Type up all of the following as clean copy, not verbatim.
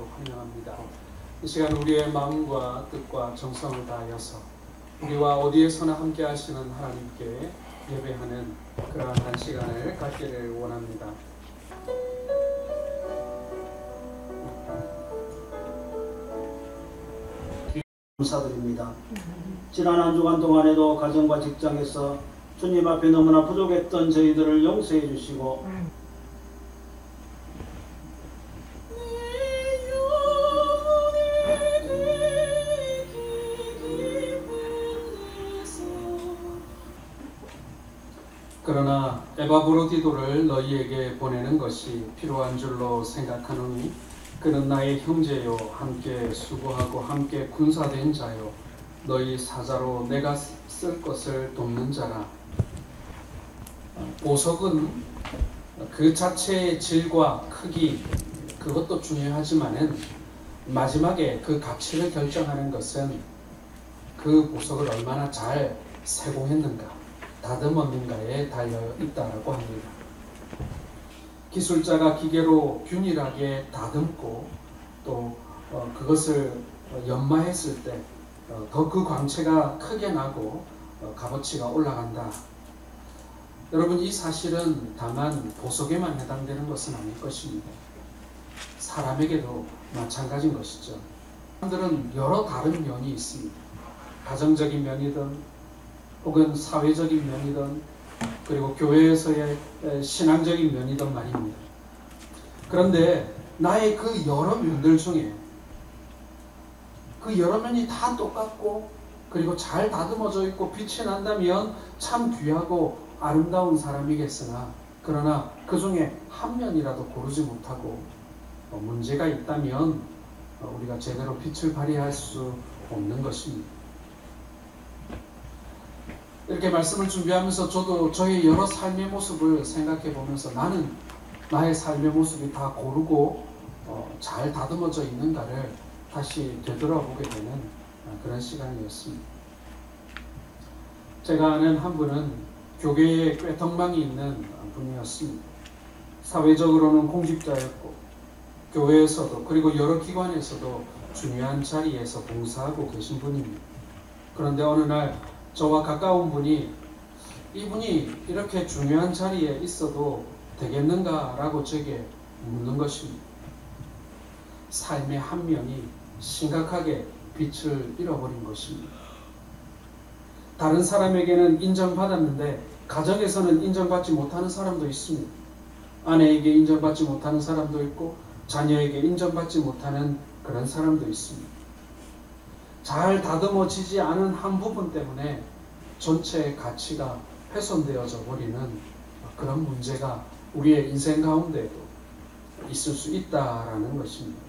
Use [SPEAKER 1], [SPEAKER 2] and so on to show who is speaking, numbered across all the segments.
[SPEAKER 1] 환영합니다. 이 시간 우리의 마음과 뜻과 정성을 다하여서 우리와 어디에서나 함께 하시는 하나님께 예배하는 그러한 한 시간을 갖기를 원합니다.
[SPEAKER 2] 감사드립니다. 지난 한 주간 동안에도 가정과 직장에서 주님 앞에 너무나 부족했던 저희들을 용서해 주시고
[SPEAKER 1] 그러나 에바브로디도를 너희에게 보내는 것이 필요한 줄로 생각하노니 그는 나의 형제요 함께 수고하고 함께 군사된 자요 너희 사자로 내가 쓸 것을 돕는 자라. 보석은 그 자체의 질과 크기 그것도 중요하지만은 마지막에 그 가치를 결정하는 것은 그 보석을 얼마나 잘 세공했는가 다듬었는가에 달려 있다라고 합니다. 기술자가 기계로 균일하게 다듬고 또 그것을 연마했을 때 더 그 광채가 크게 나고 값어치가 올라간다. 여러분, 이 사실은 다만 보석에만 해당되는 것은 아닐 것입니다. 사람에게도 마찬가지인 것이죠. 사람들은 여러 다른 면이 있습니다. 가정적인 면이든 혹은 사회적인 면이든 그리고 교회에서의 신앙적인 면이든 말입니다. 그런데 나의 그 여러 면들 중에 그 여러 면이 다 똑같고 그리고 잘 다듬어져 있고 빛이 난다면 참 귀하고 아름다운 사람이겠으나 그러나 그 중에 한 면이라도 고르지 못하고 문제가 있다면 우리가 제대로 빛을 발휘할 수 없는 것입니다. 이렇게 말씀을 준비하면서 저도 저의 여러 삶의 모습을 생각해 보면서 나는 나의 삶의 모습이 다 고르고 잘 다듬어져 있는가를 다시 되돌아보게 되는 그런 시간이었습니다. 제가 아는 한 분은 교계에 꾀턱망이 있는 분이었습니다. 사회적으로는 공직자였고 교회에서도 그리고 여러 기관에서도 중요한 자리에서 봉사하고 계신 분입니다. 그런데 어느 날 저와 가까운 분이 이분이 이렇게 중요한 자리에 있어도 되겠는가 라고 제게 묻는 것입니다. 삶의 한 면이 심각하게 빛을 잃어버린 것입니다. 다른 사람에게는 인정받았는데 가정에서는 인정받지 못하는 사람도 있습니다. 아내에게 인정받지 못하는 사람도 있고 자녀에게 인정받지 못하는 그런 사람도 있습니다. 잘 다듬어지지 않은 한 부분 때문에 전체의 가치가 훼손되어져 버리는 그런 문제가 우리의 인생 가운데도 있을 수 있다라는 것입니다.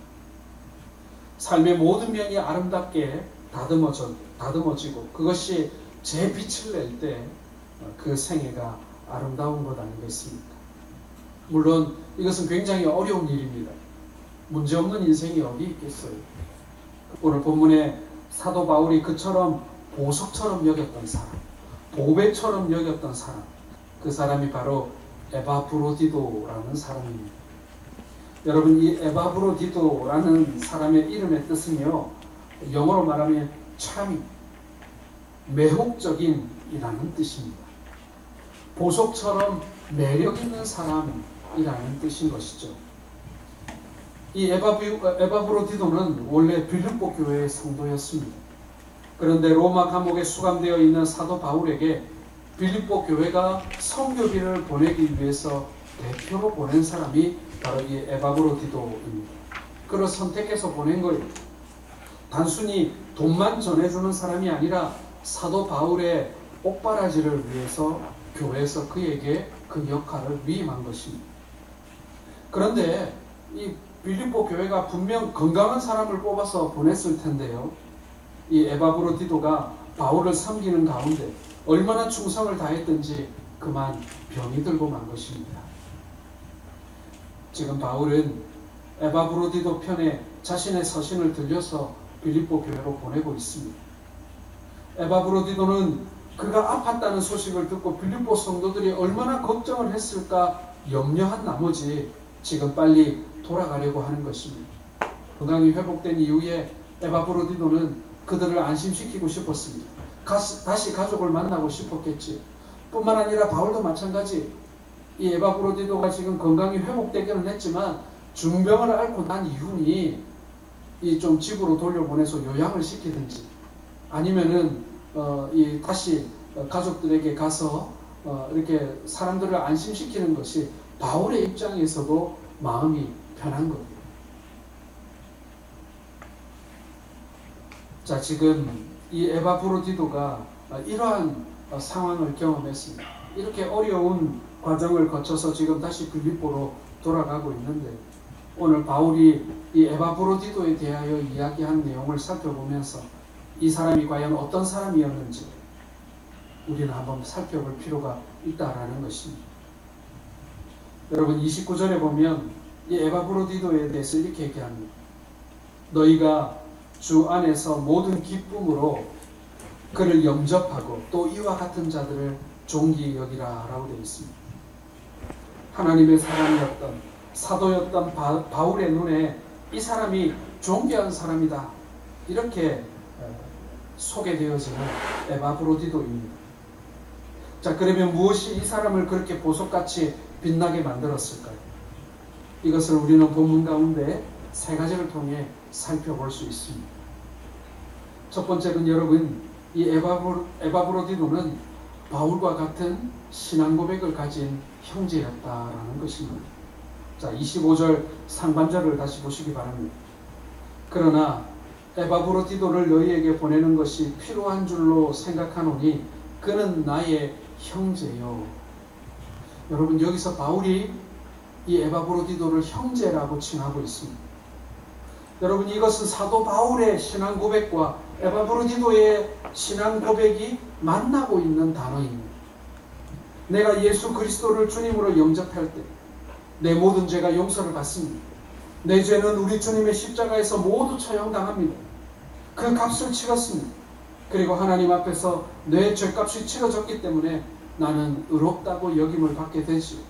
[SPEAKER 1] 삶의 모든 면이 아름답게 다듬어지고 그것이 제 빛을 낼 때 그 생애가 아름다운 것 아니겠습니까? 물론 이것은 굉장히 어려운 일입니다. 문제없는 인생이 어디 있겠어요? 오늘 본문에 사도 바울이 그처럼 보석처럼 여겼던 사람, 보배처럼 여겼던 사람, 그 사람이 바로 에바브로디도라는 사람입니다. 여러분, 이 에바브로디도라는 사람의 이름의 뜻은요, 영어로 말하면 참 매혹적인이라는 뜻입니다. 보석처럼 매력 있는 사람이라는 뜻인 것이죠. 이 에바브로디도는 원래 빌립보 교회의 성도였습니다. 그런데 로마 감옥에 수감되어 있는 사도 바울에게 빌립보 교회가 선교비를 보내기 위해서 대표로 보낸 사람이 바로 이 에바브로디도입니다. 그를 선택해서 보낸 거예요. 단순히 돈만 전해주는 사람이 아니라 사도 바울의 옥바라지를 위해서 교회에서 그에게 그 역할을 위임한 것입니다. 그런데 이 빌립보 교회가 분명 건강한 사람을 뽑아서 보냈을 텐데요. 이 에바브로디도가 바울을 섬기는 가운데 얼마나 충성을 다했든지 그만 병이 들고 만 것입니다. 지금 바울은 에바브로디도 편에 자신의 서신을 들려서 빌립보 교회로 보내고 있습니다. 에바브로디도는 그가 아팠다는 소식을 듣고 빌립보 성도들이 얼마나 걱정을 했을까 염려한 나머지 지금 빨리 돌아가려고 하는 것입니다. 건강이 회복된 이후에 에바브로디도는 그들을 안심시키고 싶었습니다. 다시 가족을 만나고 싶었겠지. 뿐만 아니라 바울도 마찬가지. 이 에바브로디도가 지금 건강이 회복되기는 했지만 중병을 앓고 난 이후니 이 좀 집으로 돌려보내서 요양을 시키든지 아니면은 다시 가족들에게 가서 이렇게 사람들을 안심시키는 것이 바울의 입장에서도 마음이 편한 겁니다. 자, 지금 이 에바브로디도가 이러한 상황을 경험했습니다. 이렇게 어려운 과정을 거쳐서 지금 다시 빌립보로 돌아가고 있는데 오늘 바울이 이 에바브로디도에 대하여 이야기한 내용을 살펴보면서 이 사람이 과연 어떤 사람이었는지 우리는 한번 살펴볼 필요가 있다라는 것입니다. 여러분 29절에 보면 이 에바브로디도에 대해서 이렇게 얘기합니다. 너희가 주 안에서 모든 기쁨으로 그를 영접하고 또 이와 같은 자들을 존귀 여기라 라고 되어 있습니다. 하나님의 사람이었던 사도였던 바울의 눈에 이 사람이 존귀한 사람이다 이렇게 소개되어지는 에바브로디도입니다. 자, 그러면 무엇이 이 사람을 그렇게 보석같이 빛나게 만들었을까요? 이것을 우리는 본문 가운데 세 가지를 통해 살펴볼 수 있습니다. 첫 번째는 여러분, 이 에바브로디도는 바울과 같은 신앙 고백을 가진 형제였다라는 것입니다. 자, 25절 상반절을 다시 보시기 바랍니다. 그러나 에바브로디도를 너희에게 보내는 것이 필요한 줄로 생각하노니 그는 나의 형제요. 여러분, 여기서 바울이 이 에바브로디도를 형제라고 칭하고 있습니다. 여러분, 이것은 사도 바울의 신앙 고백과 에바브로디도의 신앙 고백이 만나고 있는 단어입니다. 내가 예수 그리스도를 주님으로 영접할 때 내 모든 죄가 용서를 받습니다. 내 죄는 우리 주님의 십자가에서 모두 처형당합니다. 그 값을 치렀습니다. 그리고 하나님 앞에서 내 죄값이 치러졌기 때문에 나는 의롭다고 여김을 받게 되지.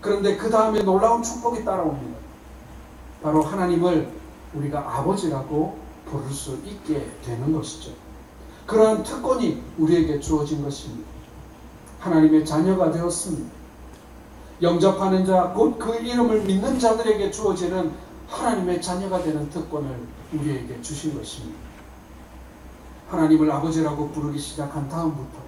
[SPEAKER 1] 그런데 그 다음에 놀라운 축복이 따라옵니다. 바로 하나님을 우리가 아버지라고 부를 수 있게 되는 것이죠. 그러한 특권이 우리에게 주어진 것입니다. 하나님의 자녀가 되었습니다. 영접하는 자, 곧 그 이름을 믿는 자들에게 주어지는 하나님의 자녀가 되는 특권을 우리에게 주신 것입니다. 하나님을 아버지라고 부르기 시작한 다음부터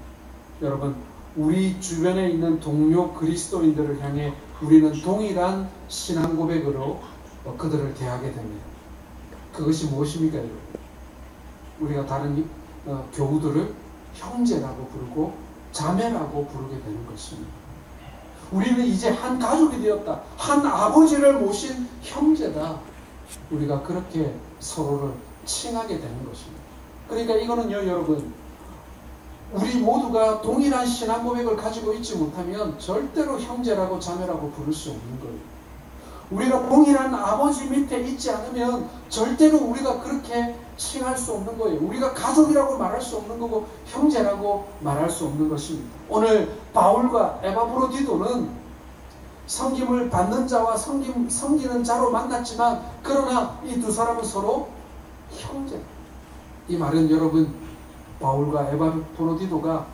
[SPEAKER 1] 여러분, 우리 주변에 있는 동료 그리스도인들을 향해 우리는 동일한 신앙 고백으로 그들을 대하게 됩니다. 그것이 무엇입니까, 여러분? 우리가 다른 교우들을 형제라고 부르고 자매라고 부르게 되는 것입니다. 우리는 이제 한 가족이 되었다. 한 아버지를 모신 형제다. 우리가 그렇게 서로를 칭하게 되는 것입니다. 그러니까 이거는요, 여러분, 우리 모두가 동일한 신앙 고백을 가지고 있지 못하면 절대로 형제라고 자매라고 부를 수 없는 거예요. 우리가 동일한 아버지 밑에 있지 않으면 절대로 우리가 그렇게 칭할 수 없는 거예요. 우리가 가족이라고 말할 수 없는 거고 형제라고 말할 수 없는 것입니다. 오늘 바울과 에바브로디도는 섬김을 받는 자와 섬기는 자로 만났지만 그러나 이 두 사람은 서로 형제. 이 말은 여러분, 바울과 에바브로디도가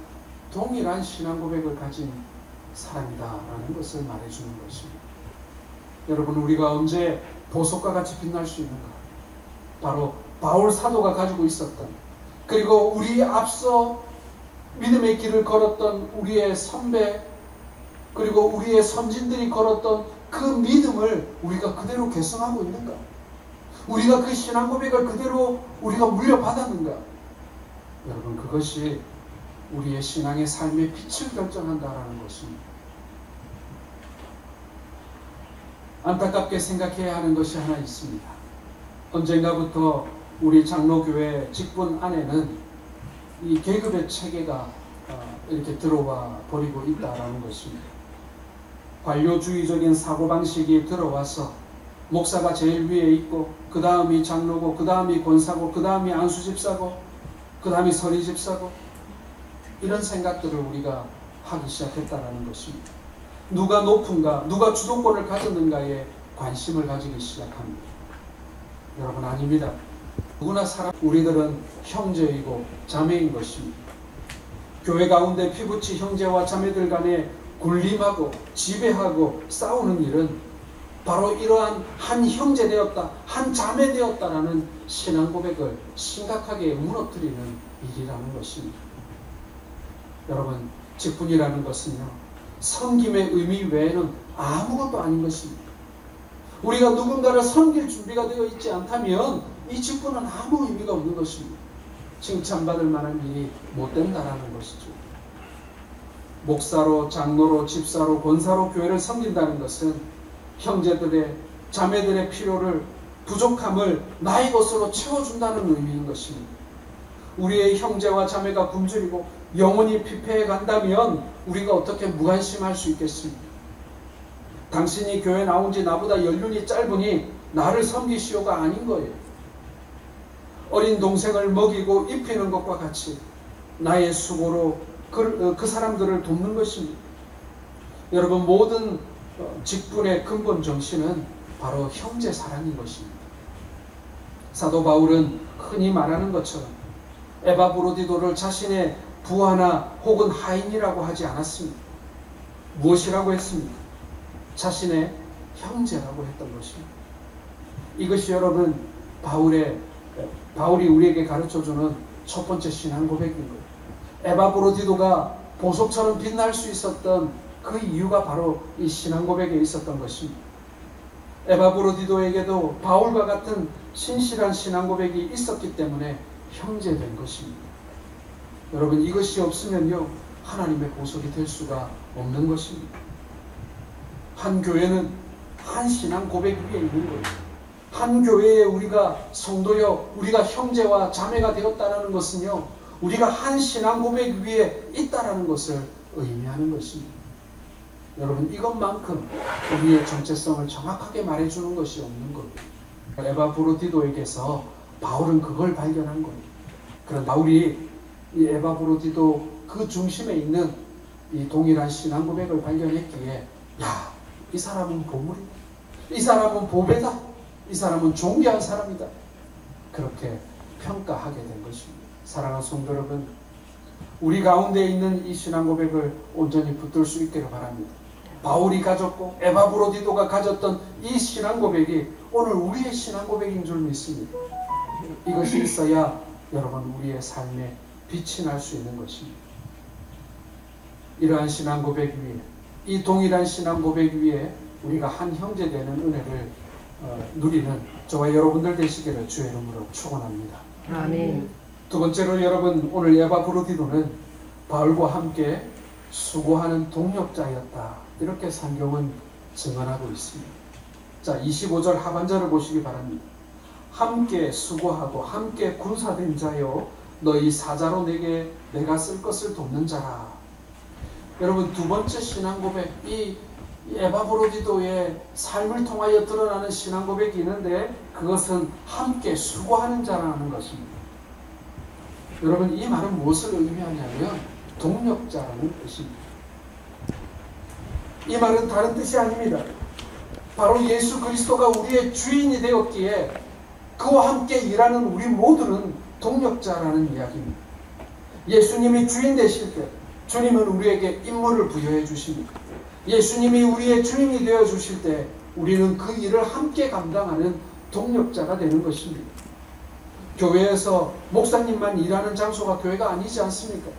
[SPEAKER 1] 동일한 신앙 고백을 가진 사람이다라는 것을 말해주는 것입니다. 여러분, 우리가 언제 보석과 같이 빛날 수 있는가? 바로 바울 사도가 가지고 있었던, 그리고 우리 앞서 믿음의 길을 걸었던 우리의 선배, 그리고 우리의 선진들이 걸었던 그 믿음을 우리가 그대로 계승하고 있는가? 우리가 그 신앙 고백을 그대로 우리가 물려받았는가? 여러분, 그것이 우리의 신앙의 삶의 빛을 결정한다라는 것입니다. 안타깝게 생각해야 하는 것이 하나 있습니다. 언젠가부터 우리 장로교회 직분 안에는 이 계급의 체계가 이렇게 들어와 버리고 있다라는 것입니다. 관료주의적인 사고방식이 들어와서 목사가 제일 위에 있고 그 다음이 장로고 그 다음이 권사고 그 다음이 안수집사고 그 다음이 서리집사고 이런 생각들을 우리가 하기 시작했다라는 것입니다. 누가 높은가, 누가 주도권을 가졌는가에 관심을 가지기 시작합니다. 여러분, 아닙니다. 누구나 우리들은 형제이고 자매인 것입니다. 교회 가운데 피부치 형제와 자매들 간에 군림하고 지배하고 싸우는 일은 바로 이러한 한 형제 되었다, 한 자매 되었다라는 신앙 고백을 심각하게 무너뜨리는 일이라는 것입니다. 여러분, 직분이라는 것은요, 섬김의 의미 외에는 아무것도 아닌 것입니다. 우리가 누군가를 섬길 준비가 되어 있지 않다면 이 직분은 아무 의미가 없는 것입니다. 칭찬받을 만한 일이 못 된다라는 것이죠. 목사로, 장로로, 집사로, 권사로 교회를 섬긴다는 것은 형제들의, 자매들의 필요를, 부족함을 나의 것으로 채워준다는 의미인 것입니다. 우리의 형제와 자매가 굶주리고 영혼이 피폐해 간다면 우리가 어떻게 무관심할 수 있겠습니까? 당신이 교회 나온 지 나보다 연륜이 짧으니 나를 섬기시오가 아닌 거예요. 어린 동생을 먹이고 입히는 것과 같이 나의 수고로 그 사람들을 돕는 것입니다. 여러분, 모든 직분의 근본 정신은 바로 형제 사랑인 것입니다. 사도 바울은 흔히 말하는 것처럼 에바브로디도를 자신의 부하나 혹은 하인이라고 하지 않았습니다. 무엇이라고 했습니까? 자신의 형제라고 했던 것입니다. 이것이 여러분, 바울이 우리에게 가르쳐주는 첫 번째 신앙 고백인 거예요. 에바브로디도가 보석처럼 빛날 수 있었던 그 이유가 바로 이 신앙 고백에 있었던 것입니다. 에바브로디도에게도 바울과 같은 신실한 신앙 고백이 있었기 때문에 형제된 것입니다. 여러분, 이것이 없으면요, 하나님의 보석이 될 수가 없는 것입니다. 한 교회는 한 신앙 고백 위에 있는 거예요. 한 교회에 우리가 성도여, 우리가 형제와 자매가 되었다는 것은요, 우리가 한 신앙 고백 위에 있다는 것을 의미하는 것입니다. 여러분, 이것만큼 우리의 정체성을 정확하게 말해주는 것이 없는 거예요. 에바브로디도에게서 바울은 그걸 발견한 거예요. 그런 바울이 이 에바브로디도 그 중심에 있는 이 동일한 신앙 고백을 발견했기에, 야, 이 사람은 보물이다, 이 사람은 보배다, 이 사람은 존귀한 사람이다, 그렇게 평가하게 된 것입니다. 사랑하는 성도 여러분, 우리 가운데 있는 이 신앙 고백을 온전히 붙들 수 있기를 바랍니다. 바울이 가졌고 에바브로디도가 가졌던 이 신앙 고백이 오늘 우리의 신앙 고백인 줄 믿습니다. 이것이 있어야 여러분, 우리의 삶에 빛이 날 수 있는 것입니다. 이러한 신앙 고백 위에, 이 동일한 신앙 고백 위에 우리가 한 형제 되는 은혜를 누리는 저와 여러분들 되시기를 주의 이름으로 축원합니다.
[SPEAKER 3] 아멘.
[SPEAKER 1] 두 번째로 여러분, 오늘 에바브로디도는 바울과 함께 수고하는 동력자였다, 이렇게 성경은 증언하고 있습니다. 자, 25절 하반절을 보시기 바랍니다. 함께 수고하고 함께 군사된 자여, 너희 사자로 내가 쓸 것을 돕는 자라. 여러분, 두 번째 신앙 고백, 이 에바브로디도의 삶을 통하여 드러나는 신앙 고백이 있는데, 그것은 함께 수고하는 자라는 것입니다. 여러분, 이 말은 무엇을 의미하냐면 동력자라는 뜻입니다. 이 말은 다른 뜻이 아닙니다. 바로 예수 그리스도가 우리의 주인이 되었기에 그와 함께 일하는 우리 모두는 동력자라는 이야기입니다. 예수님이 주인 되실 때 주님은 우리에게 임무를 부여해 주십니다. 예수님이 우리의 주인이 되어 주실 때 우리는 그 일을 함께 감당하는 동력자가 되는 것입니다. 교회에서 목사님만 일하는 장소가 교회가 아니지 않습니까?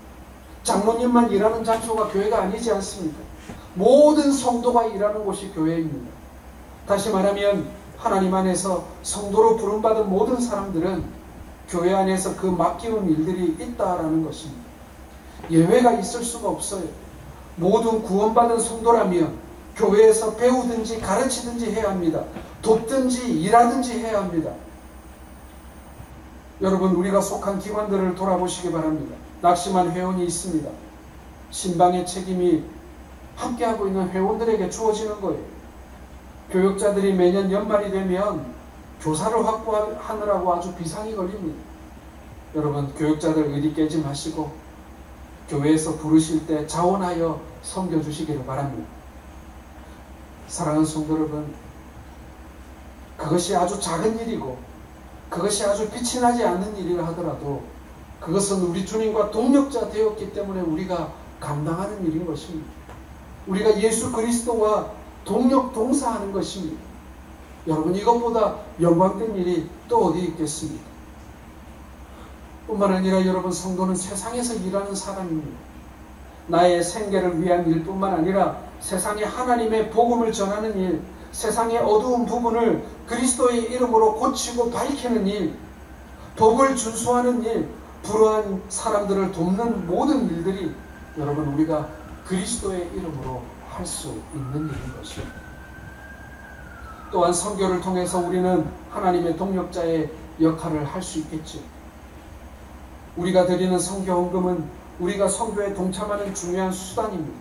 [SPEAKER 1] 장로님만 일하는 장소가 교회가 아니지 않습니까? 모든 성도가 일하는 곳이 교회입니다. 다시 말하면 하나님 안에서 성도로 부름받은 모든 사람들은 교회 안에서 그 맡기운 일들이 있다라는 것입니다. 예외가 있을 수가 없어요. 모든 구원받은 성도라면 교회에서 배우든지 가르치든지 해야 합니다. 돕든지 일하든지 해야 합니다. 여러분, 우리가 속한 기관들을 돌아보시기 바랍니다. 낙심한 회원이 있습니다. 신방의 책임이 함께하고 있는 회원들에게 주어지는 거예요. 교육자들이 매년 연말이 되면 교사를 확보하느라고 아주 비상이 걸립니다. 여러분, 교육자들 의리 깨지 마시고 교회에서 부르실 때 자원하여 섬겨주시기를 바랍니다. 사랑하는 성도 여러분, 그것이 아주 작은 일이고 그것이 아주 빛이 나지 않는 일이라 하더라도 그것은 우리 주님과 동력자 되었기 때문에 우리가 감당하는 일인 것입니다. 우리가 예수 그리스도와 동력 동사하는 것입니다. 여러분, 이것보다 영광된 일이 또 어디 있겠습니까? 뿐만 아니라 여러분, 성도는 세상에서 일하는 사람입니다. 나의 생계를 위한 일뿐만 아니라 세상에 하나님의 복음을 전하는 일, 세상의 어두운 부분을 그리스도의 이름으로 고치고 밝히는 일, 복을 준수하는 일, 불우한 사람들을 돕는 모든 일들이 여러분, 우리가 그리스도의 이름으로 할 수 있는 일인 것입니다. 또한 선교를 통해서 우리는 하나님의 동력자의 역할을 할 수 있겠죠. 우리가 드리는 선교 헌금은 우리가 선교에 동참하는 중요한 수단입니다.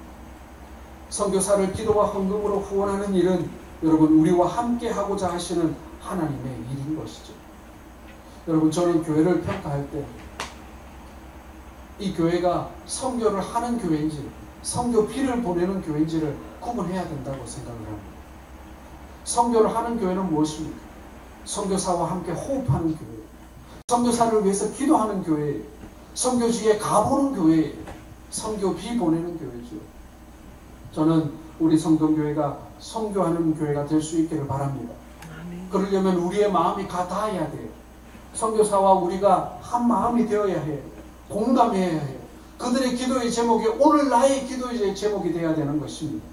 [SPEAKER 1] 선교사를 기도와 헌금으로 후원하는 일은 여러분, 우리와 함께 하고자 하시는 하나님의 일인 것이죠. 여러분, 저는 교회를 평가할 때 이 교회가 선교를 하는 교회인지 선교비를 보내는 교회인지를 구분해야 된다고 생각을 합니다. 선교를 하는 교회는 무엇입니까? 선교사와 함께 호흡하는 교회, 선교사를 위해서 기도하는 교회, 선교지에 가보는 교회, 선교비 보내는 교회죠. 저는 우리 성동교회가 선교하는 교회가 될 수 있기를 바랍니다. 그러려면 우리의 마음이 같아야 돼요. 선교사와 우리가 한 마음이 되어야 해요. 공감해야 해요. 그들의 기도의 제목이 오늘 나의 기도의 제목이 되어야 되는 것입니다.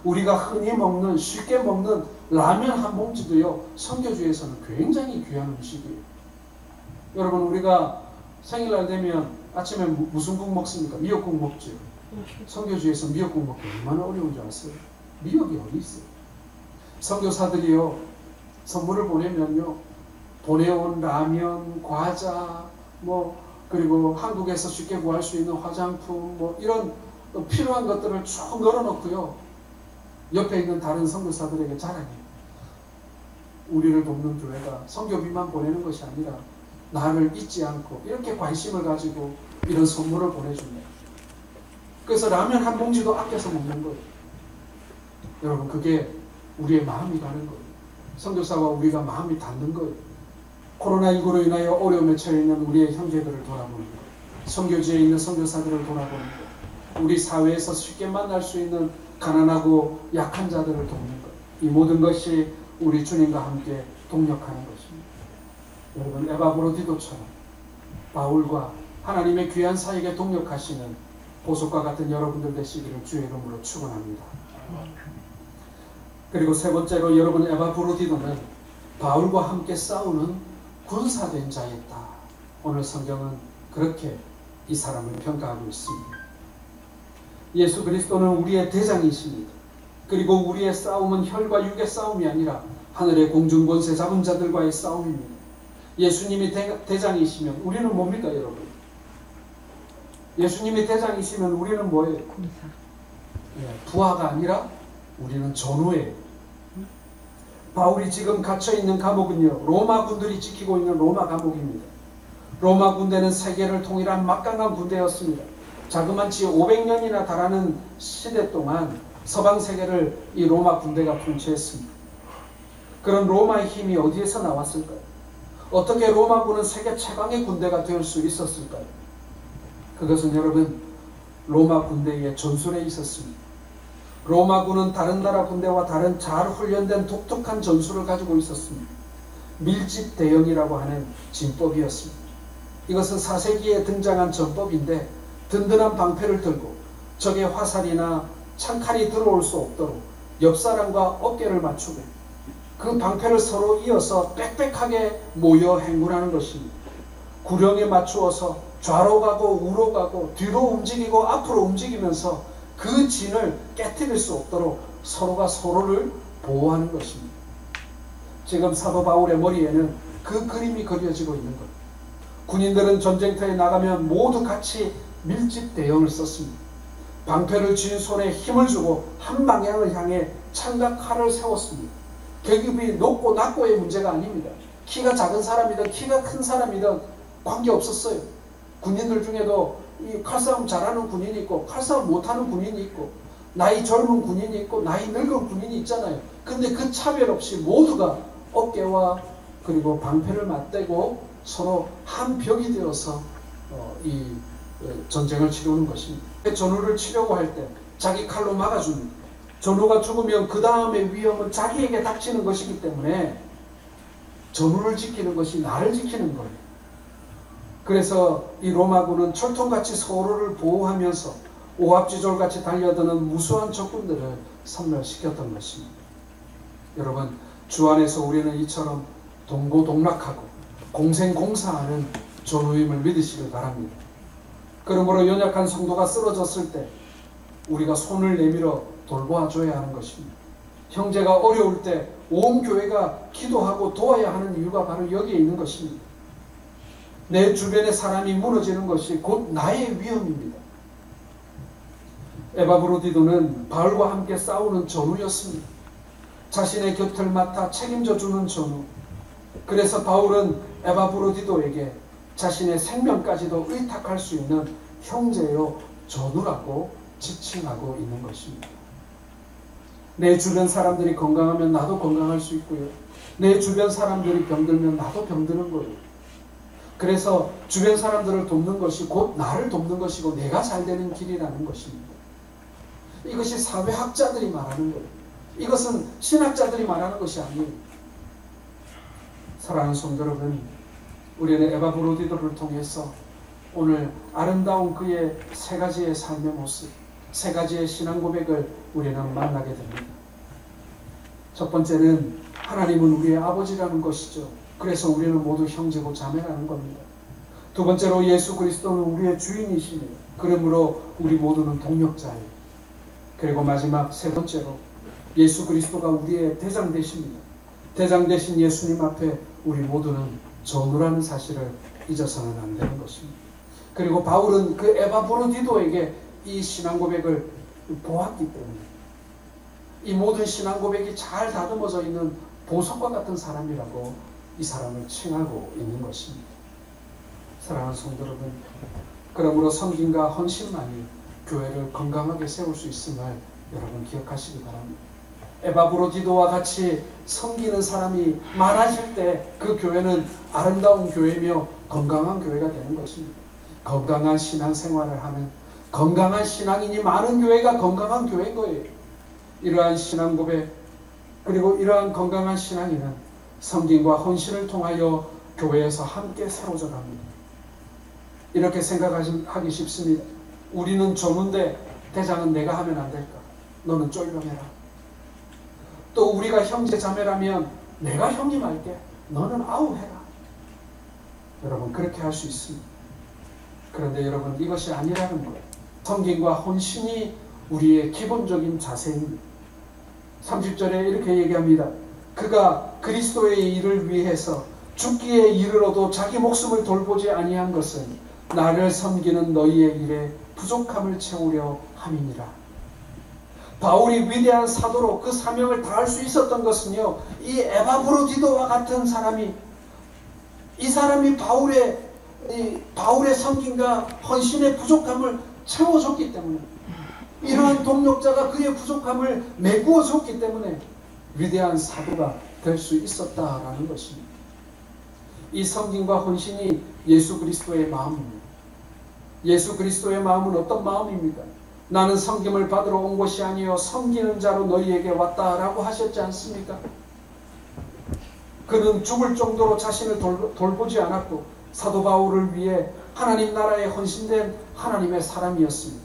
[SPEAKER 1] 우리가 흔히 먹는, 쉽게 먹는 라면 한 봉지도요, 선교주에서는 굉장히 귀한 음식이에요. 여러분, 우리가 생일날 되면 아침에 무슨 국 먹습니까? 미역국 먹죠. 선교주에서 미역국 먹기 얼마나 어려운 줄 아세요? 미역이 어디 있어요? 선교사들이요, 선물을 보내면요, 보내온 라면, 과자, 그리고 한국에서 쉽게 구할 수 있는 화장품, 이런 필요한 것들을 쭉 널어놓고요, 옆에 있는 다른 선교사들에게 자랑해요. 우리를 돕는 교회가 선교비만 보내는 것이 아니라 나를 잊지 않고 이렇게 관심을 가지고 이런 선물을 보내줍니다. 그래서 라면 한 봉지도 아껴서 먹는 거예요. 여러분, 그게 우리의 마음이 가는 거예요. 선교사와 우리가 마음이 닿는 거예요. 코로나19로 인하여 어려움에 처해 있는 우리의 형제들을 돌아보는 거예요. 선교지에 있는 선교사들을 돌아보는 거예요. 우리 사회에서 쉽게 만날 수 있는 가난하고 약한 자들을 돕는 거예요. 이 모든 것이 우리 주님과 함께 동력하는 것입니다. 여러분, 에바브로디도처럼 바울과 하나님의 귀한 사역에 동력하시는 보석과 같은 여러분들 되시기를 주의 이름으로 축원합니다. 그리고 세 번째로, 여러분, 에바브로디도는 바울과 함께 싸우는 군사된 자였다. 오늘 성경은 그렇게 이 사람을 평가하고 있습니다. 예수 그리스도는 우리의 대장이십니다. 그리고 우리의 싸움은 혈과 육의 싸움이 아니라 하늘의 공중 권세 잡은 자들과의 싸움입니다. 예수님이 대장이시면 우리는 뭡니까, 여러분? 예수님이 대장이시면 우리는 뭐예요? 부하가 아니라 우리는 전우예요. 바울이 지금 갇혀있는 감옥은요, 로마 군들이 지키고 있는 로마 감옥입니다. 로마 군대는 세계를 통일한 막강한 군대였습니다. 자그만치 500년이나 달하는 시대 동안 서방 세계를 이 로마 군대가 통치했습니다. 그런 로마의 힘이 어디에서 나왔을까요? 어떻게 로마군은 세계 최강의 군대가 될 수 있었을까요? 그것은 여러분, 로마 군대의 전술에 있었습니다. 로마군은 다른 나라 군대와 다른 잘 훈련된 독특한 전술을 가지고 있었습니다. 밀집 대형이라고 하는 진법이었습니다. 이것은 4세기에 등장한 전법인데, 든든한 방패를 들고 적의 화살이나 창칼이 들어올 수 없도록 옆 사람과 어깨를 맞추고 그 방패를 서로 이어서 빽빽하게 모여 행군하는 것입니다. 구령에 맞추어서 좌로 가고 우로 가고 뒤로 움직이고 앞으로 움직이면서 그 진을 깨뜨릴 수 없도록 서로가 서로를 보호하는 것입니다. 지금 사도 바울의 머리에는 그 그림이 그려지고 있는 것. 군인들은 전쟁터에 나가면 모두 같이 밀집 대형을 썼습니다. 방패를 쥔 손에 힘을 주고 한 방향을 향해 창과 칼을 세웠습니다. 계급이 높고 낮고의 문제가 아닙니다. 키가 작은 사람이든 키가 큰 사람이든 관계없었어요. 군인들 중에도 이 칼싸움 잘하는 군인이 있고 칼싸움 못하는 군인이 있고 나이 젊은 군인이 있고 나이 늙은 군인이 있잖아요. 근데 그 차별 없이 모두가 어깨와 그리고 방패를 맞대고 서로 한 벽이 되어서 이 전쟁을 치르는 것입니다. 전우를 치려고 할 때 자기 칼로 막아줍니다. 전우가 죽으면 그 다음의 위험은 자기에게 닥치는 것이기 때문에 전우를 지키는 것이 나를 지키는 거예요. 그래서 이 로마군은 철통같이 서로를 보호하면서 오합지졸같이 달려드는 무수한 적군들을 섬멸시켰던 것입니다. 여러분, 주 안에서 우리는 이처럼 동고동락하고 공생공사하는 전우임을 믿으시길 바랍니다. 그러므로 연약한 성도가 쓰러졌을 때 우리가 손을 내밀어 돌보아줘야 하는 것입니다. 형제가 어려울 때 온 교회가 기도하고 도와야 하는 이유가 바로 여기에 있는 것입니다. 내 주변의 사람이 무너지는 것이 곧 나의 위험입니다. 에바브로디도는 바울과 함께 싸우는 전우였습니다. 자신의 곁을 맡아 책임져 주는 전우. 그래서 바울은 에바브로디도에게 자신의 생명까지도 의탁할 수 있는 형제요 전우라고 지칭하고 있는 것입니다. 내 주변 사람들이 건강하면 나도 건강할 수 있고요. 내 주변 사람들이 병들면 나도 병드는 거예요. 그래서 주변 사람들을 돕는 것이 곧 나를 돕는 것이고 내가 잘 되는 길이라는 것입니다. 이것이 사회학자들이 말하는 거예요. 이것은 신학자들이 말하는 것이 아니에요. 사랑하는 성도 여러분, 우리는 에바브로디도를 통해서 오늘 아름다운 그의 세 가지의 삶의 모습, 세 가지의 신앙 고백을 우리는 만나게 됩니다. 첫 번째는 하나님은 우리의 아버지라는 것이죠. 그래서 우리는 모두 형제고 자매라는 겁니다. 두 번째로 예수 그리스도는 우리의 주인이십니다. 그러므로 우리 모두는 동력자예요. 그리고 마지막 세 번째로 예수 그리스도가 우리의 대장 되십니다. 대장 되신 예수님 앞에 우리 모두는 전우라는 사실을 잊어서는 안 되는 것입니다. 그리고 바울은 그 에바브로디도에게 이 신앙 고백을 보았기 때문에 이 모든 신앙 고백이 잘 다듬어져 있는 보석과 같은 사람이라고 이 사람을 칭하고 있는 것입니다. 사랑하는 성도 여러분, 그러므로 섬김과 헌신만이 교회를 건강하게 세울 수 있음을 여러분 기억하시기 바랍니다. 에바브로디도와 같이 섬기는 사람이 많아질 때 그 교회는 아름다운 교회며 건강한 교회가 되는 것입니다. 건강한 신앙생활을 하는 건강한 신앙인이 많은 교회가 건강한 교회인 거예요. 이러한 신앙 고백 그리고 이러한 건강한 신앙인은 섬김과 헌신을 통하여 교회에서 함께 세워져 갑니다. 이렇게 생각하기 쉽습니다. 우리는 전우인데 대장은 내가 하면 안 될까? 너는 쫄병해라. 또 우리가 형제 자매라면 내가 형님 할게. 너는 아우 해라. 여러분 그렇게 할 수 있습니다. 그런데 여러분 이것이 아니라는 거예요. 섬김과 헌신이 우리의 기본적인 자세입니다. 30절에 이렇게 얘기합니다. 그가 그리스도의 일을 위해서 죽기에 이르러도 자기 목숨을 돌보지 아니한 것은 나를 섬기는 너희의 일에 부족함을 채우려 함이니라. 바울이 위대한 사도로 그 사명을 다할 수 있었던 것은요, 이 에바브로디도와 같은 사람이, 이 사람이 바울의 섬김과 헌신의 부족함을 채워줬기 때문에, 이러한 동력자가 그의 부족함을 메꾸어 줬기 때문에 위대한 사도가 될 수 있었다라는 것입니다. 이 섬김과 헌신이 예수 그리스도의 마음입니다. 예수 그리스도의 마음은 어떤 마음입니까? 나는 섬김을 받으러 온 것이 아니요 섬기는 자로 너희에게 왔다라고 하셨지 않습니까? 그는 죽을 정도로 자신을 돌보지 않았고 사도 바울을 위해 하나님 나라에 헌신된 하나님의 사람이었습니다.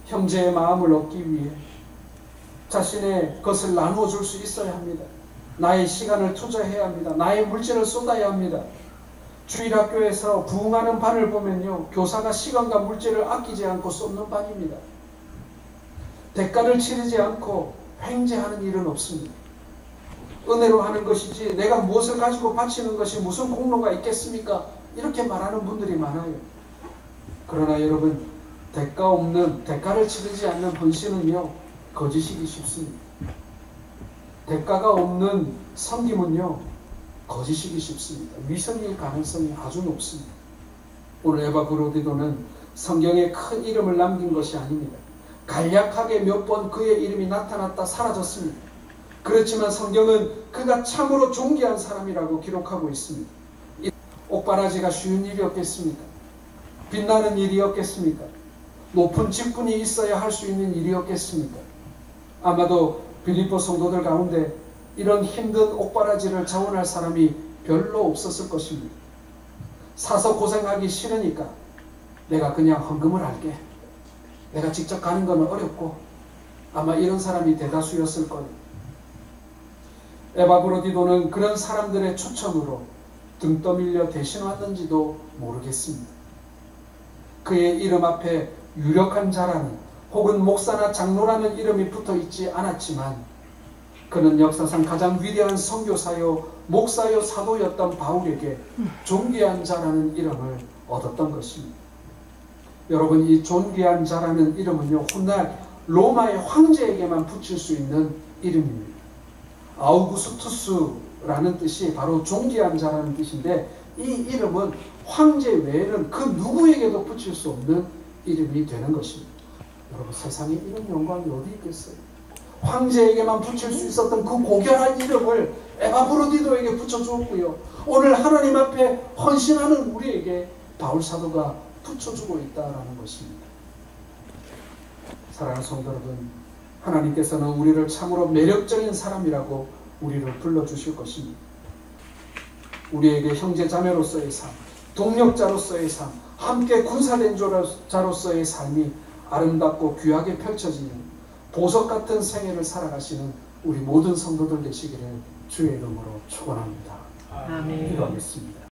[SPEAKER 1] 형제의 마음을 얻기 위해 자신의 것을 나누어 줄 수 있어야 합니다. 나의 시간을 투자해야 합니다. 나의 물질을 쏟아야 합니다. 주일학교에서 부흥하는 반을 보면요, 교사가 시간과 물질을 아끼지 않고 쏟는 반입니다. 대가를 치르지 않고 횡재하는 일은 없습니다. 은혜로 하는 것이지 내가 무엇을 가지고 바치는 것이 무슨 공로가 있겠습니까? 이렇게 말하는 분들이 많아요. 그러나 여러분, 대가를 치르지 않는 헌신은요, 거짓이기 쉽습니다. 대가가 없는 섬김은요, 거짓이기 쉽습니다. 위선일 가능성이 아주 높습니다. 오늘 에바브로디도는 성경에 큰 이름을 남긴 것이 아닙니다. 간략하게 몇 번 그의 이름이 나타났다 사라졌습니다. 그렇지만 성경은 그가 참으로 존귀한 사람이라고 기록하고 있습니다. 옥바라지가 쉬운 일이었겠습니까? 빛나는 일이었겠습니까? 높은 직분이 있어야 할 수 있는 일이었겠습니까? 아마도 빌립보 성도들 가운데 이런 힘든 옥바라지를 자원할 사람이 별로 없었을 것입니다. 사서 고생하기 싫으니까 내가 그냥 헌금을 할게. 내가 직접 가는 건 어렵고, 아마 이런 사람이 대다수였을 거예요. 에바브로디도는 그런 사람들의 초청으로 등 떠밀려 대신 왔는지도 모르겠습니다. 그의 이름 앞에 유력한 자라는 혹은 목사나 장로라는 이름이 붙어 있지 않았지만 그는 역사상 가장 위대한 선교사요 목사요 사도였던 바울에게 존귀한 자라는 이름을 얻었던 것입니다. 여러분, 이 존귀한 자라는 이름은요, 훗날 로마의 황제에게만 붙일 수 있는 이름입니다. 아우구스투스라는 뜻이 바로 존귀한 자라는 뜻인데, 이 이름은 황제 외에는 그 누구에게도 붙일 수 없는 이름이 되는 것입니다. 여러분, 세상에 이런 영광이 어디 있겠어요? 황제에게만 붙일 수 있었던 그 고결한 이름을 에바브로디도에게 붙여주었고요, 오늘 하나님 앞에 헌신하는 우리에게 바울 사도가 붙여주고 있다는 것입니다. 사랑하는 성도 여러분, 하나님께서는 우리를 참으로 매력적인 사람이라고 우리를 불러주실 것입니다. 우리에게 형제 자매로서의 삶, 동력자로서의 삶, 함께 군사된 자로서의 삶이 아름답고 귀하게 펼쳐지는 보석 같은 생애를 살아가시는 우리 모든 성도들 되시기를 주의 이름으로 축원합니다.
[SPEAKER 3] 아멘.
[SPEAKER 1] 기도하겠습니다.